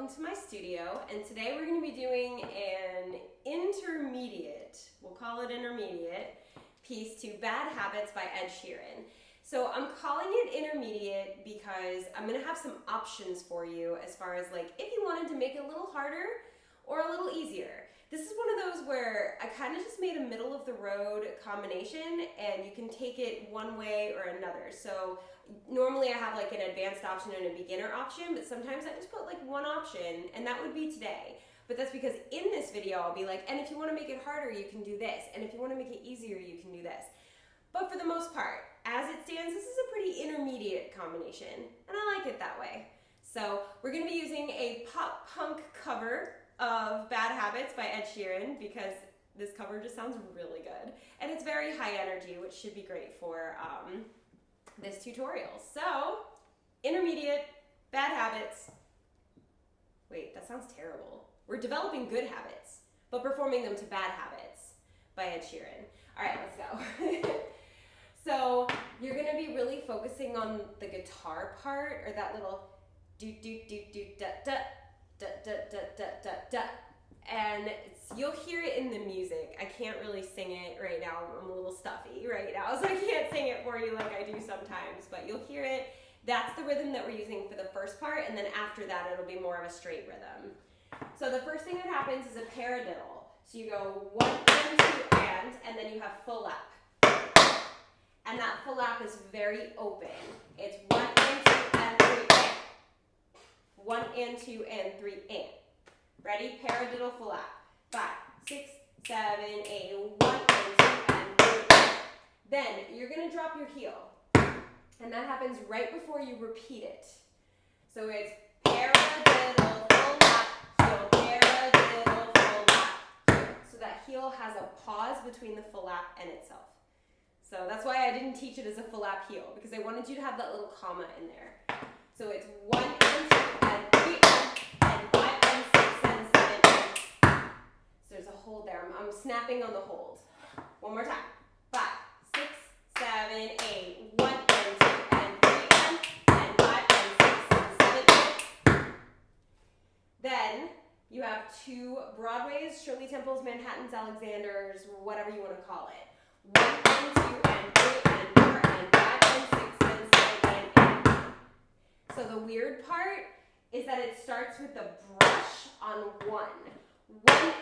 welcome to my studio, and today we're going to be doing an intermediate, we'll call it intermediate, piece to Bad Habits by Ed Sheeran. So I'm calling it intermediate because I'm going to have some options for you as far as like if you wanted to make it a little harder or a little easier. This is one of those where I kind of just made a middle of the road combination and you can take it one way or another. So normally I have like an advanced option and a beginner option, but sometimes I just put like one option, and that would be today. But that's because in this video I'll be like, and if you want to make it harder, you can do this. And if you want to make it easier, you can do this. But for the most part, as it stands, this is a pretty intermediate combination, and I like it that way. So we're going to be using a pop punk cover of Bad Habits by Ed Sheeran because this cover just sounds really good. And it's very high energy, which should be great for this tutorial. So, intermediate, Bad Habits. Wait, that sounds terrible. We're developing good habits, but performing them to bad habits by Ed Sheeran. All right, let's go. So, you're gonna be really focusing on the guitar part, or that little do-do-do-do-da-da. Da, da, da, da, da, da. And you'll hear it in the music. I can't really sing it right now. I'm a little stuffy right now, so I can't sing it for you like I do sometimes, but you'll hear it. That's the rhythm that we're using for the first part, and then after that it'll be more of a straight rhythm. So the first thing that happens is a paradiddle. So you go 1 and 2 and then you have full lap. And that full lap is very open. It's 1 and 2 and 3 and. 1 and 2 and 3 and. Ready? Paradiddle full lap. 5, 6, 7, 8. 1 and 2 and 3 and. Then you're going to drop your heel. And that happens right before you repeat it. So it's paradiddle full lap, heel, paradiddle full lap. So that heel has a pause between the full lap and itself. So that's why I didn't teach it as a full lap heel, because I wanted you to have that little comma in there. So it's 1 and 2 and 3 and 5 and 6 and 7 and. So there's a hold there. I'm snapping on the hold. One more time. 5, 6, 7, 8. 1 and 2 and 3 and 5 and 6 and 7 and. Then you have 2 Broadways, Shirley Temples, Manhattans, Alexanders, whatever you want to call it. 1 and 2 and 3 and 4 and 5 and 6 and 7 and 8. So the weird part is that it starts with the brush on 1. 1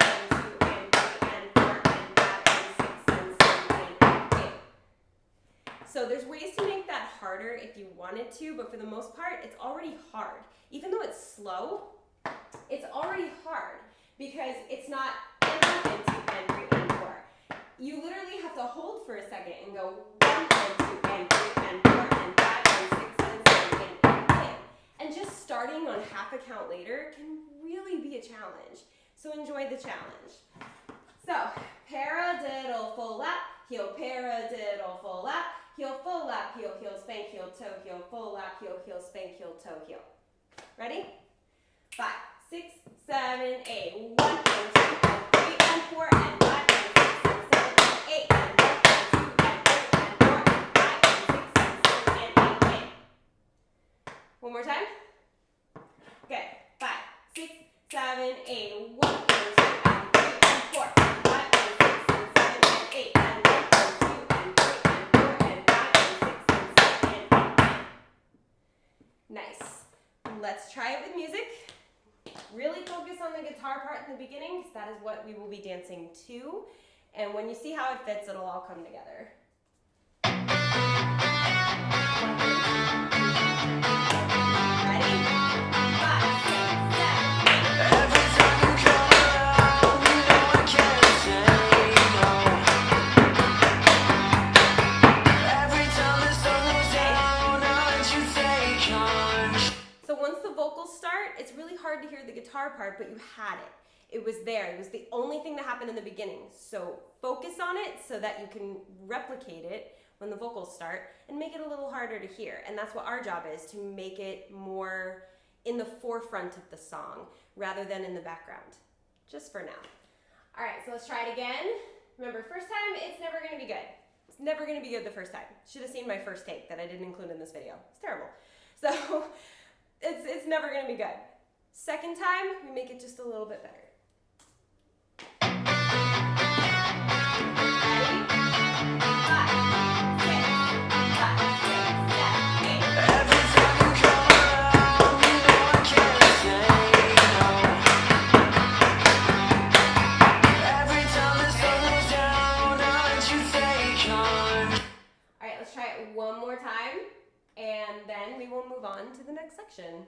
and 2 and 3 and 4 and 5 and 6 and 7 and 8. So there's ways to make that harder if you wanted to, but for the most part, it's already hard. Even though it's slow, it's already hard because it's not 1 and 2 and 3 and 4. You literally have to hold for a second and go 1 and 2 and 3 and 4 and 5 and 6 and 7 and 8. And just starting on half a count later can really be a challenge. So enjoy the challenge. So, paradiddle full lap, heel, paradiddle full lap, heel, full lap, heel, heel, spank, heel, toe, heel, full lap, heel, heel, spank, heel, toe, heel. Ready? 5, 6, 7, 8. 1 and 2 and 3 and 4 and 5 and 6 and 7 and 8 and 1 and 2 and 3 and 4 and 5 and 6 and 7 and 8 and. One more time. Good. 5, 6, 7, 8. 1 and 2 and 3 and 4 and 5 and 6 and 7 and 8 and 1 and 2 and 3 and 4 and 5 and 6 and 7 and 8. Nice. Let's try it with music. Really focus on the guitar part in the beginning because that is what we will be dancing to. And when you see how it fits, it'll all come together. It's really hard to hear the guitar part, but you had it. It was there. It was the only thing that happened in the beginning. So focus on it so that you can replicate it when the vocals start and make it a little harder to hear. And that's what our job is, to make it more in the forefront of the song rather than in the background, just for now. All right, so let's try it again. Remember, first time, it's never going to be good. It's never going to be good the first time. Should have seen my first take that I didn't include in this video. It's terrible. So it's never going to be good. Second time, we make it just a little bit better. One more time, and then we will move on to the next section.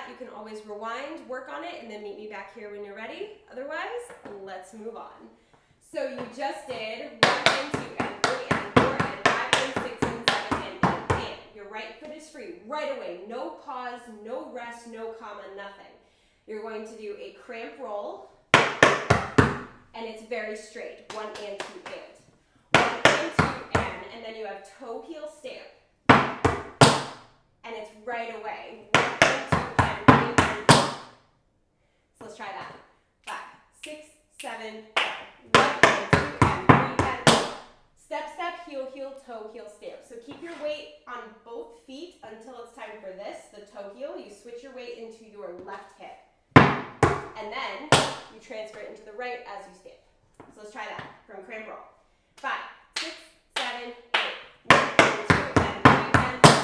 You can always rewind, work on it, and then meet me back here when you're ready. Otherwise, let's move on. So you just did 1 and 2 and 3 and 4 and 5 and 6 and 7 and 8. Your right foot is free right away. No pause, no rest, no comma, nothing. You're going to do a cramp roll, and it's very straight. 1 and 2 and. 1 and 2 and then you have toe heel stamp. And it's right away. 1 and 2 and 3 and 4. So let's try that. 5, 6, 7, 8. 1 and 2 and 3 and 4. Step, step, heel, heel, toe, heel, stamp. So keep your weight on both feet until it's time for this, the toe heel. You switch your weight into your left hip. And then you transfer it into the right as you stamp. So let's try that from cramp roll. 5, 6, 7, 8. 1 and 2 and 3 and 4.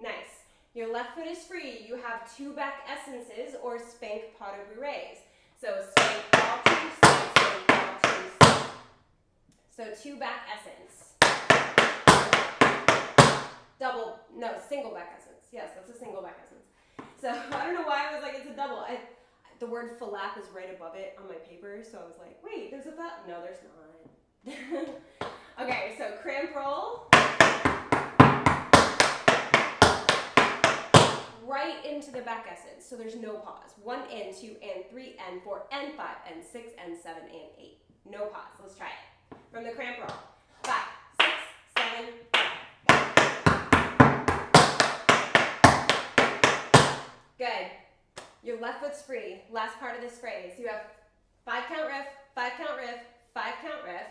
Nice. Your left foot is free. You have 2 back essences or spank pas de bourrées. So spank all 2, spank all 2, spank. So 2 back essence. Single back essence. Yes, that's a single back essence. So I don't know why I was like, it's a double. The word flap is right above it on my paper, so I was like, wait, there's a flap? No, there's not. Okay, so cramp roll. Right into the back essence, so there's no pause. 1 and 2 and 3 and 4 and 5 and 6 and 7 and 8. No pause. Let's try it. From the cramp roll. 5, 6, 7, 8. Good. Your left foot's free. Last part of this phrase. You have 5 count riff, 5 count riff, 5 count riff.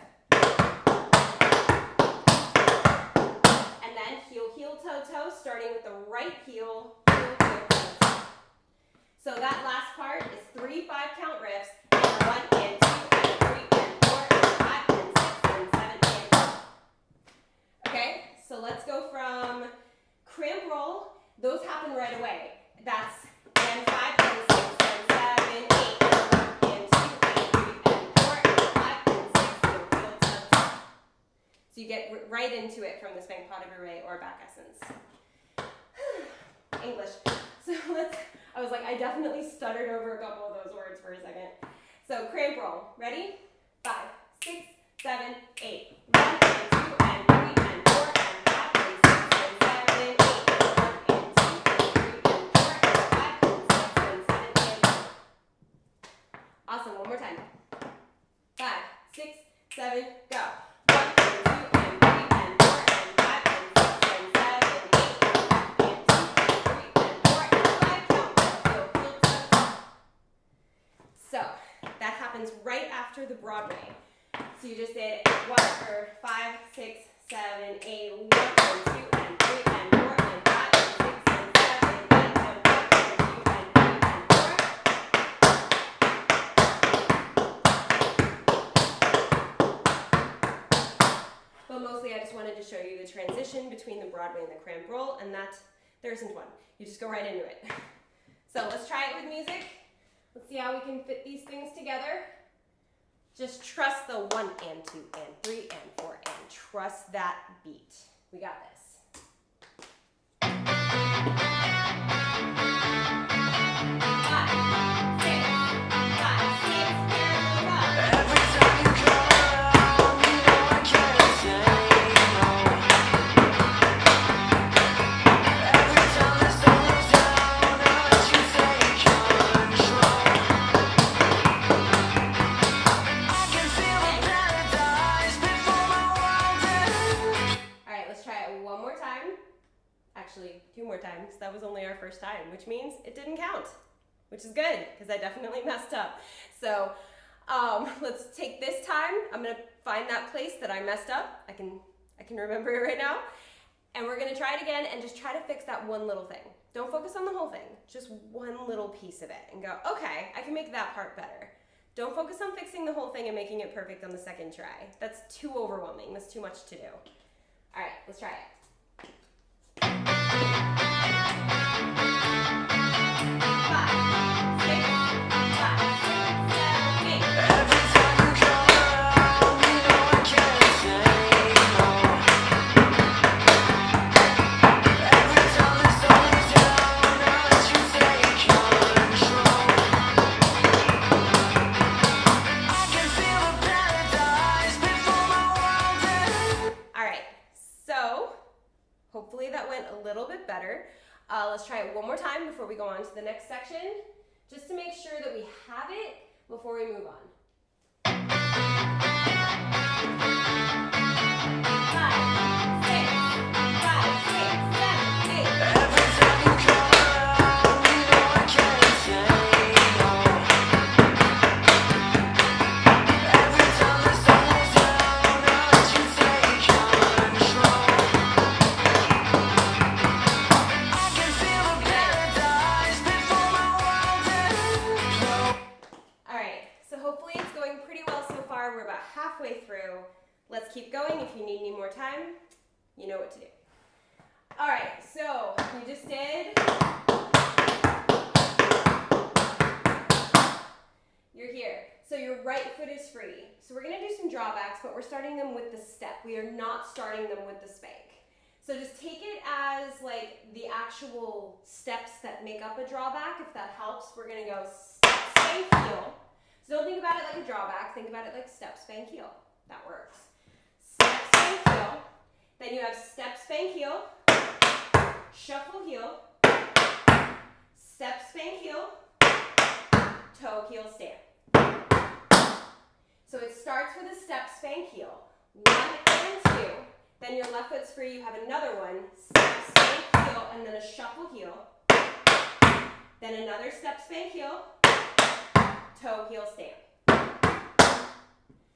And then heel, heel, toe, toe, starting with the right heel, heel, heel, toe, toe. So that last part is 3 5 count riffs, and 1 and 2 and 3 and 4 and 5 and 6 and 7 and 8. Okay, so let's go from cramp roll. Those happen right away. That's and 5 and 6 and 7, 8, and 1 and 2 and 3 and 4 and 5 and 6 and heel, toe, toe. So you get right into it from the spank pas de bourrée or back essence. English. So I was like, I definitely stuttered over a couple of those words for a second. So cramp roll. Ready? 5, 6, 7, 8. 1 and 2 and 3 and 4 and 5 and 6 and 7, 8. 1 and 2 and 3 and 4 and 5 and 6 and 7 and 8. Awesome. One more time. 5, 6, 7, go. 1 and 2 and 3 and 4 and 5 and 6 and 7 and 8. 1 and 2 and 3 and 4 and 5 count. Heel, heel, toe, toe. So that happens right after the Broadway. So you just did 5, 6, 7, 8, 1 and 2 and 3 and 4 and 5 and 6 and 7 and 8 and 1 and 2 and 3 and 4. But mostly I just wanted to show you the transition between the Broadway and the cramp roll, and that there isn't one. You just go right into it. So let's try it with music. Let's see how we can fit these things together. Just trust the 1 and 2 and 3 and 4 and trust that beat. We got this. try it one more time. Actually, 2 more times. That was only our first time, which means it didn't count, which is good because I definitely messed up. So let's take this time. I'm gonna find that place that I messed up. I can remember it right now. And we're gonna try it again and just try to fix that one little thing. Don't focus on the whole thing, just one little piece of it and go, okay, I can make that part better. Don't focus on fixing the whole thing and making it perfect on the second try. That's too overwhelming, that's too much to do. All right, let's try it. 5, 6, 5, 6, 7, 8. Every time you come around, you know I can't say no. Every time the sun is down, I let you take control. I can feel the paradise before my world ends. All right, so hopefully that went a little bit better. Let's try it one more time before we go on to the next section, just to make sure that we have it before we move on. 5, 6, 5, 6, 7, 8. Every time you come around, you know I can't say no. Every time the sun is down, I let you take control. I can feel the paradise before my world implodes. All right, so hopefully it's going pretty well so far. We're about halfway through. Let's keep going. If you need any more time, you know what to do. All right, so you just did. You're here. So your right foot is free. So we're gonna do some drawbacks, but we're starting them with the step. We are not starting them with the spank. So just take it as like the actual steps that make up a drawback, if that helps. We're gonna go step, spank, heel. So don't think about it like a drawback, think about it like step, spank, heel. That works. Step, spank, heel. Then you have step, spank, heel, shuffle, heel, step, spank, heel, toe, heel, stand. So it starts with a step, spank, heel. 1 and 2. Then your left foot's free, you have another one. Step, spank, heel, and then a shuffle, heel. Then another step, spank, heel, toe, heel, stand.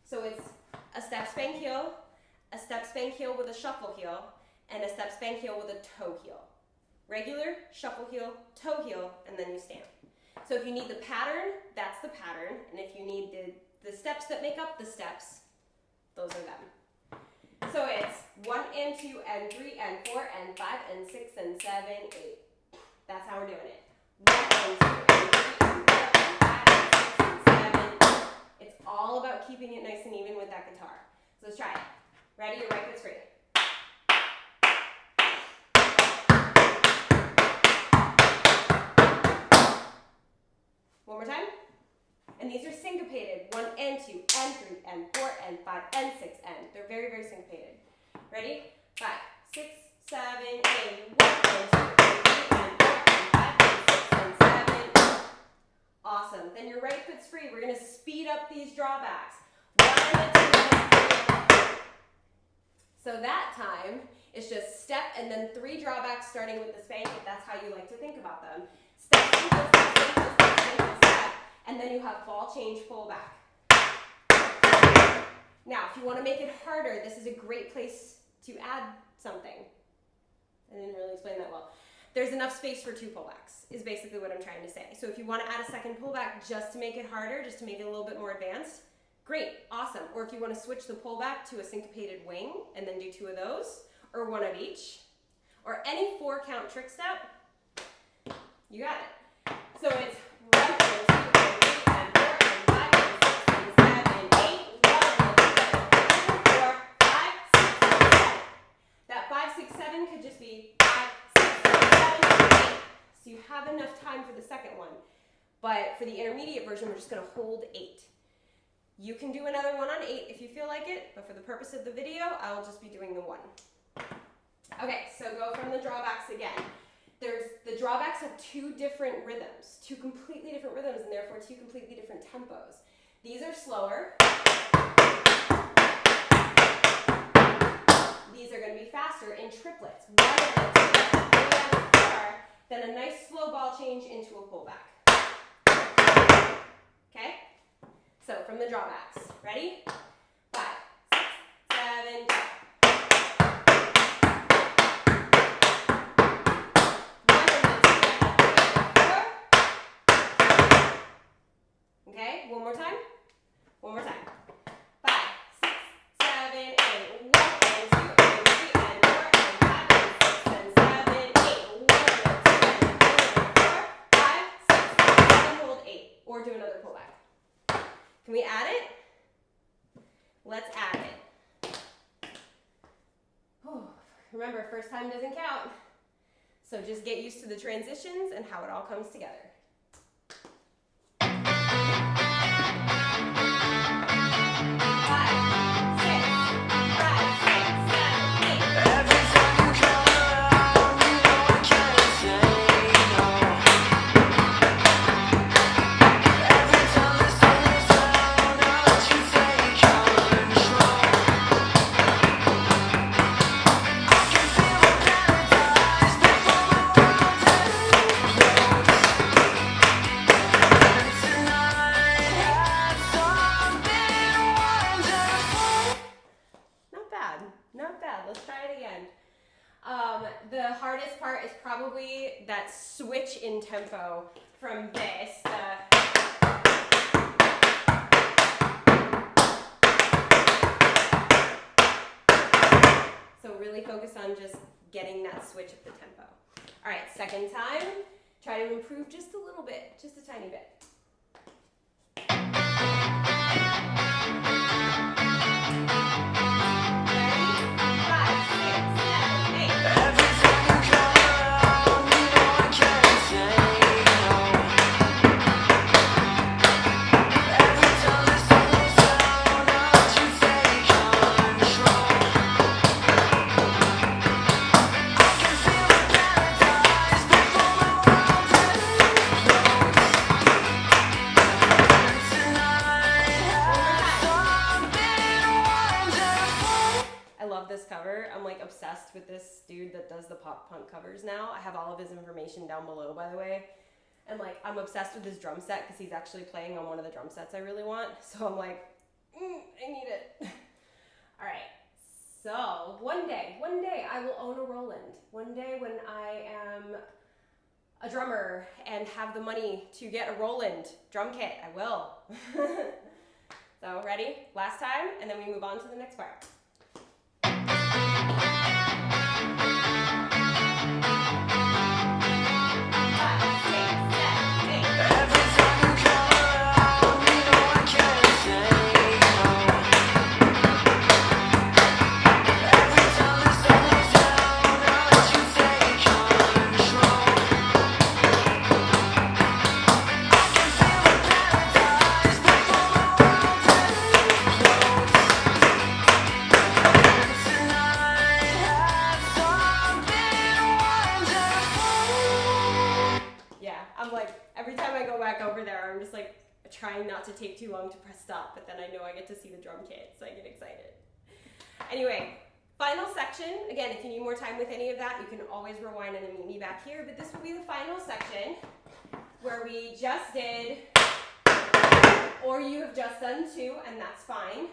So it's a step, spank, heel, a step, spank, heel with a shuffle, heel, and a step, spank, heel with a toe, heel. Regular, shuffle, heel, toe, heel, and then you stand. So if you need the pattern, that's the pattern. And if you need the steps that make up the steps, those are them. So it's 1 and 2 and 3 and 4 and 5 and 6 and 7, 8. That's how we're doing it. 1 and 2 and 3 and 4 and 5 and 6 and 7. It's all about keeping it nice and even with that guitar. So let's try it. Ready? Your right foot's free. One more time. And these are syncopated. 1 and 2 and 3 and 4 and 5 and 6 and. They're very, very syncopated. Ready? 5, 6, 7, 8. 1 and 2 and 3 and 4 and 5 and 6 and 7. Awesome. Then your right foot's free. We're going to speed up these drawbacks. 1 and 2 and 3. So that time, it's just step and then 3 drawbacks starting with the spank, if that's how you like to think about them. Step, step, step, step, step, step, step, step. And then you have ball change, pull back. Now, if you want to make it harder, this is a great place to add something. I didn't really explain that well. There's enough space for 2 pullbacks, is basically what I'm trying to say. So if you want to add a second pullback just to make it harder, just to make it a little bit more advanced, great, awesome. Or if you want to switch the pullback to a syncopated wing and then do 2 of those, or 1 of each, or any 4-count trick step, you got it. So it's 1 and 2 and 3 and 4 and 5 and 6 and 7, 8, 1 and 2 and 3 and 4, 5, 6, 7. That 5, 6, 7 could just be 5, 6, 7, 8. So you have enough time for the second one. But for the intermediate version, we're just going to hold 8. You can do another one on 8 if you feel like it, but for the purpose of the video, I'll just be doing the 1. Okay, so go from the drawbacks again. The drawbacks have 2 different rhythms, 2 completely different rhythms, and therefore 2 completely different tempos. These are slower. The these are going to be faster in triplets. 1 and a 2, 3 and a 4, then a nice slow ball change into a pullback. Okay? So from the drawbacks. Ready? 5, 6, 7, go. 1 and then 2 and 3 and 4. Okay, one more time. One more time. 5, 6, 7, 8. 1 and 2 and 3 and 4 and 5 and 6 and 7, 8. 1 and 2 and 3 and 4, 5, 6, and hold 8. Or do another pullback. Can we add it? Let's add it. Oh, remember, first time doesn't count. So just get used to the transitions and how it all comes together. The hardest part is probably that switch in tempo from this. So really focus on just getting that switch of the tempo. All right, second time, try to improve just a little bit, just a tiny bit. I'm like obsessed with this dude that does the pop punk covers now. I have all of his information down below, by the way. And like, I'm obsessed with his drum set because he's actually playing on one of the drum sets I really want. So I'm like, I need it. All right. So one day I will own a Roland. One day when I am a drummer and have the money to get a Roland drum kit, I will. So ready? Last time, and then we move on to the next part. Trying not to take too long to press stop, but then I know I get to see the drum kit, so I get excited. Anyway, final section. Again, if you need more time with any of that, you can always rewind and then meet me back here, but this will be the final section where we just did, or you have just done 2, and that's fine.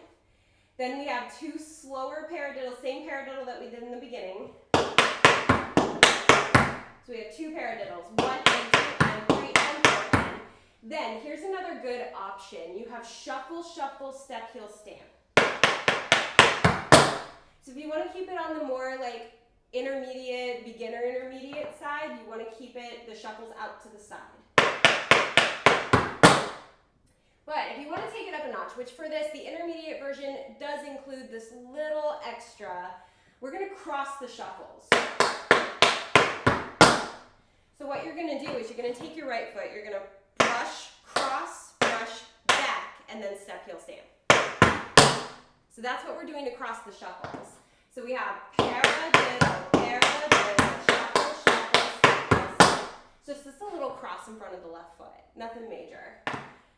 Then we have 2 slower paradiddles, same paradiddle that we did in the beginning. So we have 2 paradiddles, 1 and 2 and 3 and 4. Then here's another good option. You have shuffle, shuffle, step, heel, stamp. So if you want to keep it on the more like intermediate, beginner intermediate side, you want to keep it, the shuffles out to the side. But if you want to take it up a notch, which for this, the intermediate version does include this little extra, we're going to cross the shuffles. So what you're going to do is you're going to take your right foot, you're going to brush, cross, brush, back, and then step, heel, stamp. So that's what we're doing to cross the shuffles. So we have paradiddle, paradiddle, shuffle, shuffle, step, heel, stamp. So it's just a little cross in front of the left foot, nothing major.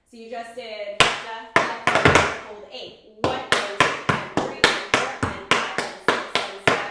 So you just did left, left, hold 8. 1 and 2 and 3 and 4 and 5 and 6 and 7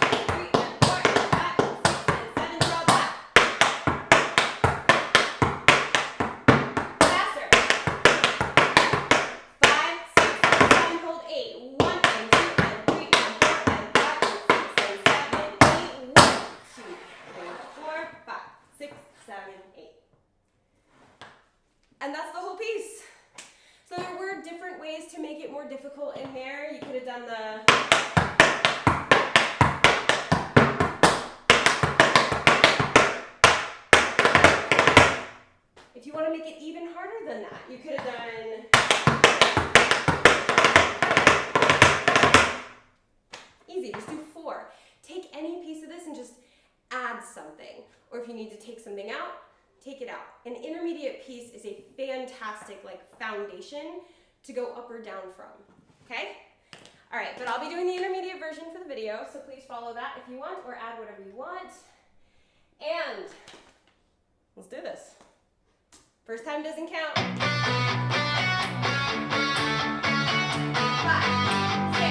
3 and 4 and 5 and 6 and 7. Draw back. Faster. 5, 6, and 7. Hold 8. 1 and 2 and 3 and 4 and 5 and 6 and 7. 8. 1, 2, 3, 4, 5, 6, 7, 8. And that's the whole piece. So there were different ways to make it more difficult in there. You could have done the if you want to make it even harder than that, you could have done easy, just do 4. Take any piece of this and just add something. Or if you need to take something out, take it out. An intermediate piece is a fantastic foundation to go up or down from, okay? All right, but I'll be doing the intermediate version for the video, so please follow that if you want or add whatever you want. And let's do this. First time doesn't count. 5, 6,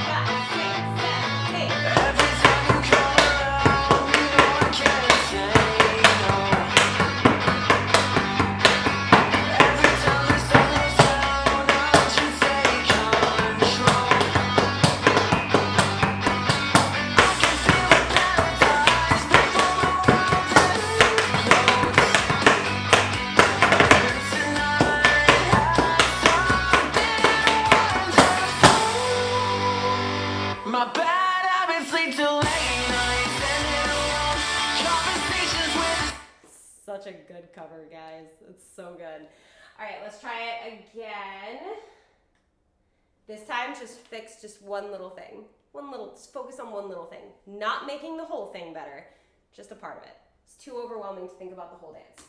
5, 6, 7, 8. Every time you come around, you know I can't say no. Every time the sun goes down, I want you to take control. I can feel the paradise before my world implodes. My bad habits lead to late nights and alone conversations with. Such a good cover, guys. It's so good. All right, let's try it again. This time, just fix just one little thing. Just focus on one little thing. Not making the whole thing better, just a part of it. It's too overwhelming to think about the whole dance.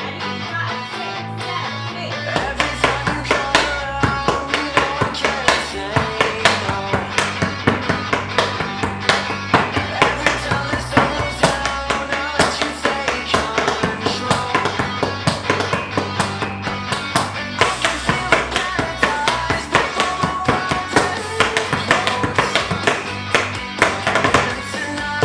Ready? 5, 6, 7, 8. Every time you come around, you know I can't say no. Every time the sun goes down, I let you take control. I can feel the paradise before my world implodes. And tonight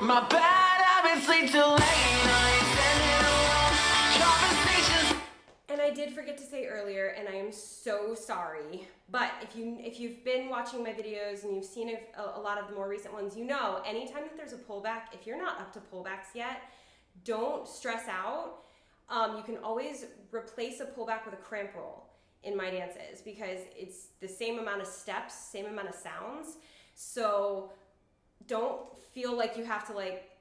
my bad habits lead to late nights and alone conversations. And I did forget to say earlier, and I am so sorry, but if you've been watching my videos and you've seen a lot of the more recent ones, you know anytime that there's a pullback, if you're not up to pullbacks yet, don't stress out. You can always replace a pullback with a cramp roll in my dances because it's the same amount of steps, same amount of sounds. So don't feel like you have to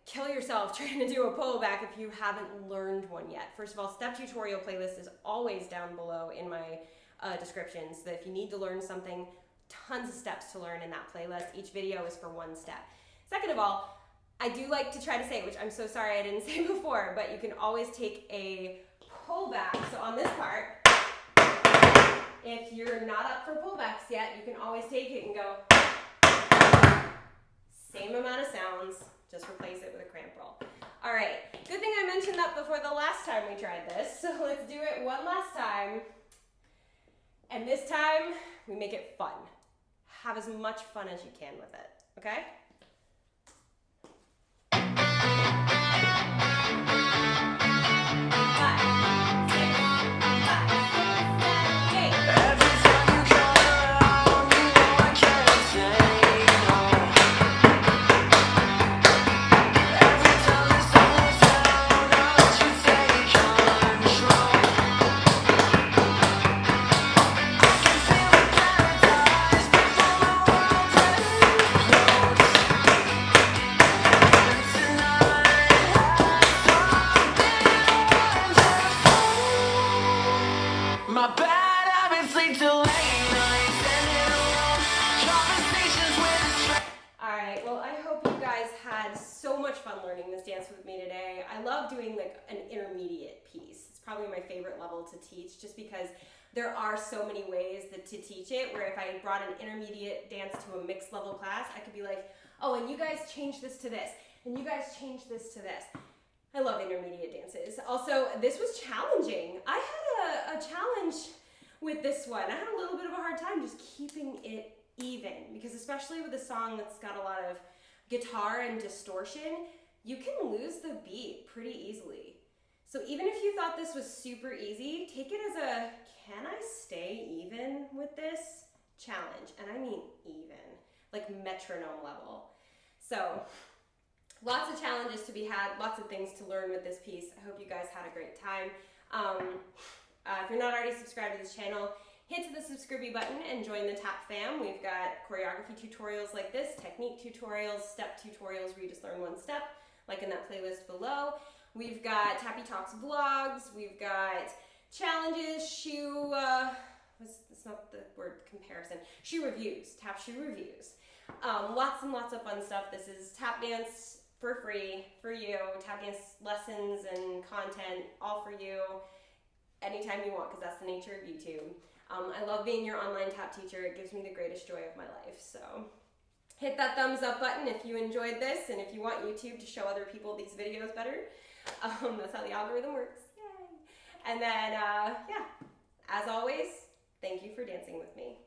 kill yourself trying to do a pullback if you haven't learned one yet. First of all, step tutorial playlist is always down below in my descriptions. So if you need to learn something, tons of steps to learn in that playlist. Each video is for one step. Second of all, I do like to try to say, which I'm so sorry I didn't say before, but you can always take a pullback. So on this part, if you're not up for pullbacks yet, you can always take it and go. Same amount of sounds, Just replace it with a cramp roll. All right, good thing I mentioned that before the last time we tried this. So let's do it one last time. And this time, we make it fun. Have as much fun as you can with it, okay? My bad habits lead to late nights and conversations with a stranger. All right, well, I hope you guys had so much fun learning this dance with me today. I love doing like an intermediate piece. It's probably my favorite level to teach just because there are so many ways to teach it, where if I brought an intermediate dance to a mixed level class, I could be like, oh, and you guys change this to this, and you guys change this to this. I love intermediate dances. Also, this was challenging. I had a challenge with this one. I had a little bit of a hard time just keeping it even, because especially with a song that's got a lot of guitar and distortion, you can lose the beat pretty easily. So even if you thought this was super easy, take it as a, can I stay even with this challenge? And I mean even, like metronome level. So lots of challenges to be had, lots of things to learn with this piece. I hope you guys had a great time. If you're not already subscribed to this channel, hit the subscribe button and join the TAP fam. We've got choreography tutorials like this, technique tutorials, step tutorials where you just learn one step, like in that playlist below. We've got Tappy Talks vlogs, we've got challenges, shoe reviews, tap shoe reviews. Lots and lots of fun stuff. This is tap dance for free for you, tap dance lessons and content all for you anytime you want, because that's the nature of YouTube. I love being your online tap teacher. It gives me the greatest joy of my life. So hit that thumbs up button if you enjoyed this, and if you want YouTube to show other people these videos better. That's how the algorithm works. Yay! And then, yeah, as always, thank you for dancing with me.